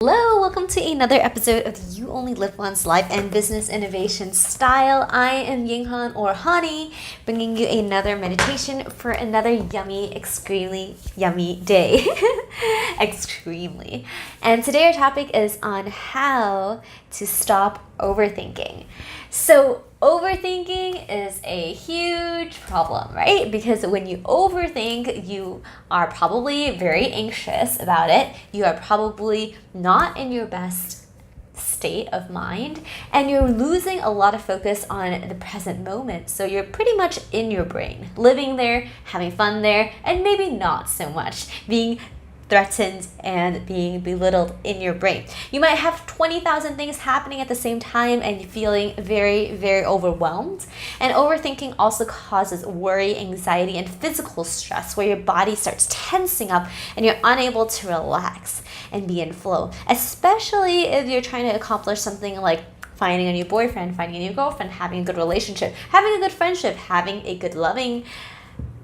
Hello, welcome to another episode of You Only Live Once Life and Business Innovation Style. I am Yinghan or Hani, bringing you another meditation for another yummy, extremely yummy day. Extremely. And today our topic is on how to stop overthinking. So overthinking is a huge problem, right? Because when you overthink, you are probably very anxious about it. You are probably not in your best state of mind, and you're losing a lot of focus on the present moment. So you're pretty much in your brain, living there, having fun there, and maybe not so much, being threatened and being belittled in your brain. You might have 20,000 things happening at the same time and feeling very, very overwhelmed. And overthinking also causes worry, anxiety, and physical stress where your body starts tensing up and you're unable to relax and be in flow, especially if you're trying to accomplish something like finding a new boyfriend, finding a new girlfriend, having a good relationship, having a good friendship, having a good loving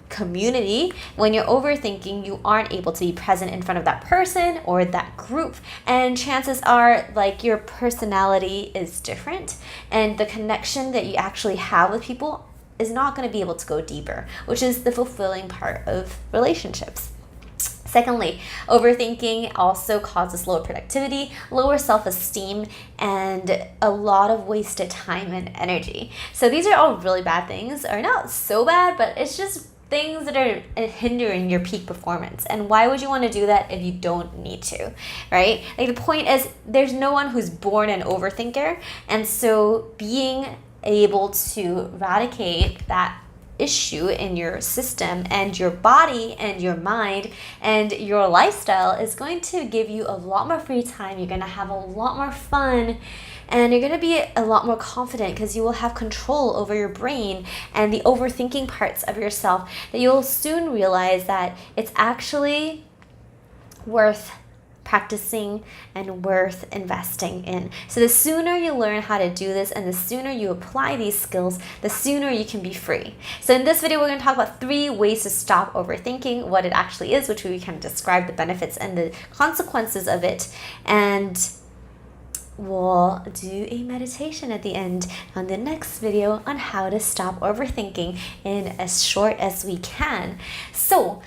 community. When you're overthinking, you aren't able to be present in front of that person or that group, and chances are like your personality is different and the connection that you actually have with people is not going to be able to go deeper, which is the fulfilling part of relationships. Secondly, overthinking also causes lower productivity, lower self-esteem, and a lot of wasted time and energy. So these are all really bad things, or not so bad, but it's just things that are hindering your peak performance. And why would you want to do that if you don't need to, right? Like the point is, there's no one who's born an overthinker, and so being able to eradicate that issue in your system and your body and your mind and your lifestyle is going to give you a lot more free time. You're going to have a lot more fun, and you're going to be a lot more confident because you will have control over your brain and the overthinking parts of yourself, that you'll soon realize that it's actually worth practicing and worth investing in. So the sooner you learn how to do this and the sooner you apply these skills, the sooner you can be free. So in this video, we're going to talk about 3 ways to stop overthinking, what it actually is, which we can describe the benefits and the consequences of it, and we'll do a meditation at the end on the next video on how to stop overthinking in as short as we can. So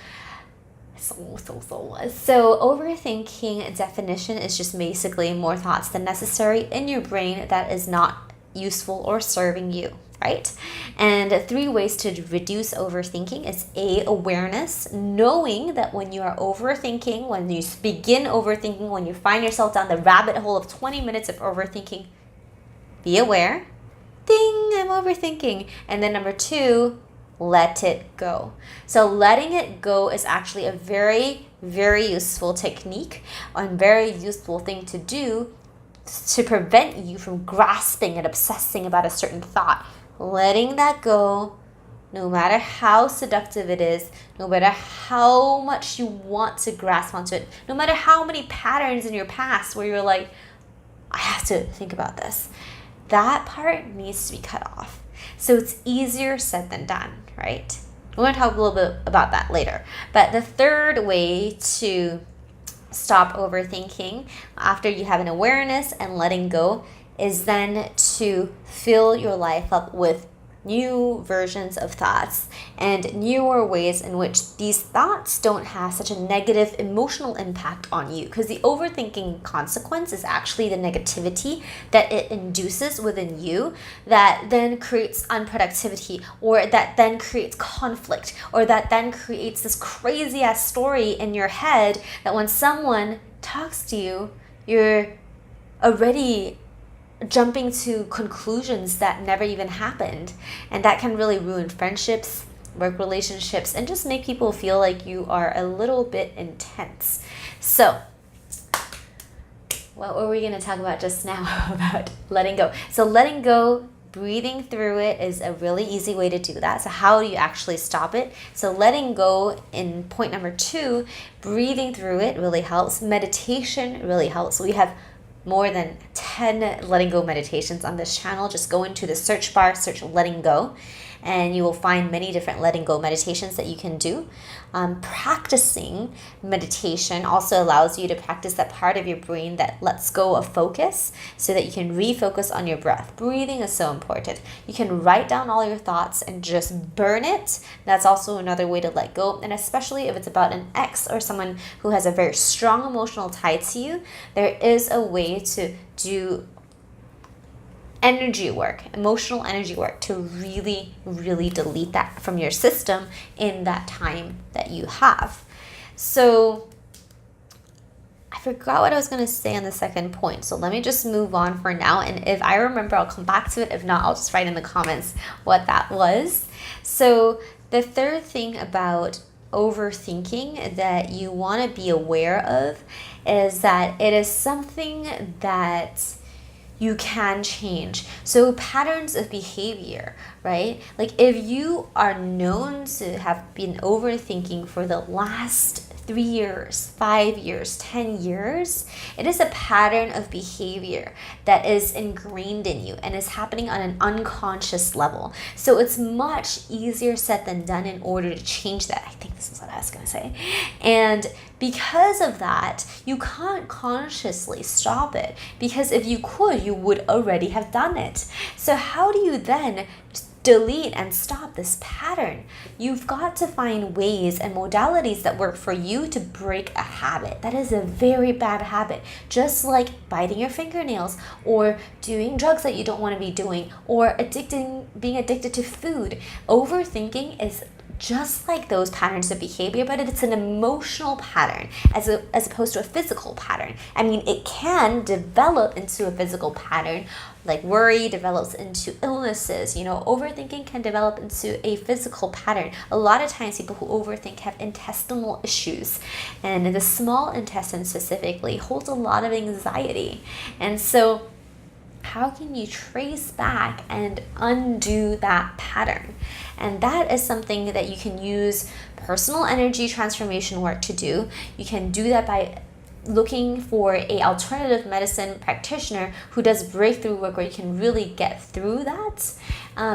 overthinking definition is just basically more thoughts than necessary in your brain that is not useful or serving you, right? And 3 ways to reduce overthinking is A, awareness, knowing that when you are overthinking, when you begin overthinking, when you find yourself down the rabbit hole of 20 minutes of overthinking, be aware, ding, I'm overthinking. And then number 2, let it go. So letting it go is actually a very, very useful technique and very useful thing to do to prevent you from grasping and obsessing about a certain thought. Letting that go, no matter how seductive it is, no matter how much you want to grasp onto it, no matter how many patterns in your past where you're like, I have to think about this, that part needs to be cut off. So it's easier said than done, right? We're going to talk a little bit about that later. But the third way to stop overthinking after you have an awareness and letting go is then to fill your life up with new versions of thoughts and newer ways in which these thoughts don't have such a negative emotional impact on you, because the overthinking consequence is actually the negativity that it induces within you that then creates unproductivity, or that then creates conflict, or that then creates this crazy ass story in your head that when someone talks to you, you're already jumping to conclusions that never even happened, and that can really ruin friendships, work relationships, and just make people feel like you are a little bit intense. So what were we going to talk about just now about letting go? So letting go, breathing through it is a really easy way to do that. So how do you actually stop it? So letting go in point number 2, breathing through it really helps. Meditation really helps. We have more than 10 letting go meditations on this channel. Just go into the search bar, search letting go, and you will find many different letting go meditations that you can do. Practicing meditation also allows you to practice that part of your brain that lets go of focus so that you can refocus on your breath. Breathing is so important. You can write down all your thoughts and just burn it. That's also another way to let go. And especially if it's about an ex or someone who has a very strong emotional tie to you, there is a way to do energy work, emotional energy work, to really, really delete that from your system in that time that you have. So I forgot what I was going to say on the second point. So let me just move on for now. And if I remember, I'll come back to it. If not, I'll just write in the comments what that was. So the third thing about overthinking that you want to be aware of is that it is something that you can change. So patterns of behavior, right? Like if you are known to have been overthinking for the last 3 years, 5 years, 10 years, it is a pattern of behavior that is ingrained in you and is happening on an unconscious level. So it's much easier said than done in order to change that. I think this is what I was going to say. And because of that, you can't consciously stop it, because if you could, you would already have done it. So how do you then delete and stop this pattern? You've got to find ways and modalities that work for you to break a habit. That is a very bad habit. Just like biting your fingernails or doing drugs that you don't want to be doing or being addicted to food. Overthinking is just like those patterns of behavior, but it's an emotional pattern as opposed to a physical pattern. I mean, it can develop into a physical pattern, like worry develops into illnesses. Overthinking can develop into a physical pattern. A lot of times people who overthink have intestinal issues, and the small intestine specifically holds a lot of anxiety. And so how can you trace back and undo that pattern? And that is something that you can use personal energy transformation work to do. You can do that by looking for a alternative medicine practitioner who does breakthrough work where you can really get through that.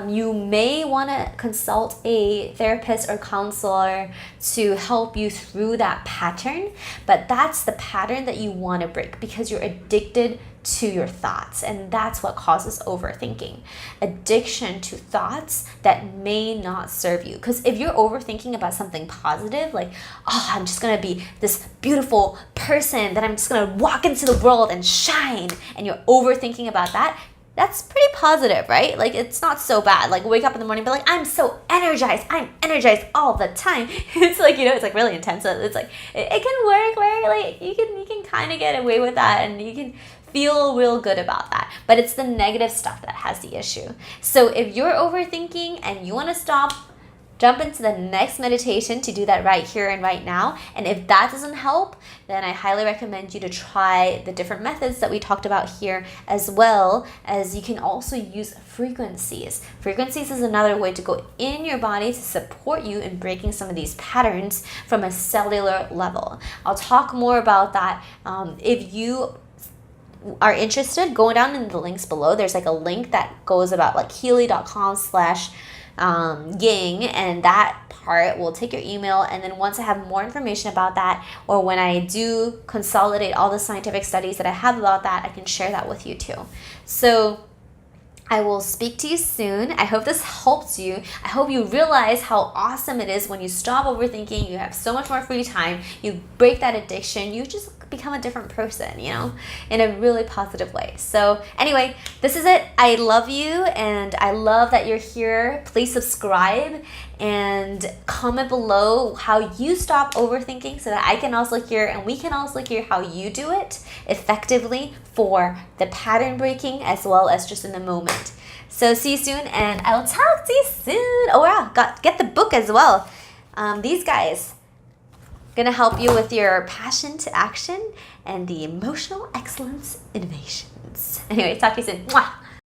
You may want to consult a therapist or counselor to help you through that pattern, but that's the pattern that you want to break because you're addicted to your thoughts, and that's what causes overthinking. Addiction to thoughts that may not serve you. Because if you're overthinking about something positive, like, I'm just gonna be this beautiful person that I'm just gonna walk into the world and shine, and you're overthinking about that, that's pretty positive, right? Like, it's not so bad. Like, wake up in the morning and be like, I'm so energized. I'm energized all the time. It's like, it's like really intense. So it's like, it can work where like you can kind of get away with that, and you can feel real good about that. But it's the negative stuff that has the issue. So if you're overthinking and you want to stop, jump into the next meditation to do that right here and right now. And if that doesn't help, then I highly recommend you to try the different methods that we talked about here, as well as you can also use frequencies. Frequencies is another way to go in your body to support you in breaking some of these patterns from a cellular level. I'll talk more about that. If you are interested, go down in the links below. There's like a link that goes about like healy.com/Ying, and that part will take your email. And then once I have more information about that, or when I do consolidate all the scientific studies that I have about that, I can share that with you too. So I will speak to you soon. I hope this helps you. I hope you realize how awesome it is when you stop overthinking. You have so much more free time. You break that addiction. You just become a different person, in a really positive way. So anyway, this is it. I love you, and I love that you're here. Please subscribe and comment below how you stop overthinking so that I can also hear, and we can also hear how you do it effectively for the pattern breaking as well as just in the moment. So see you soon, and I will talk to you soon. Oh wow, get the book as well. These guys gonna help you with your passion to action and the emotional excellence innovations. Anyway, talk to you soon. Mwah!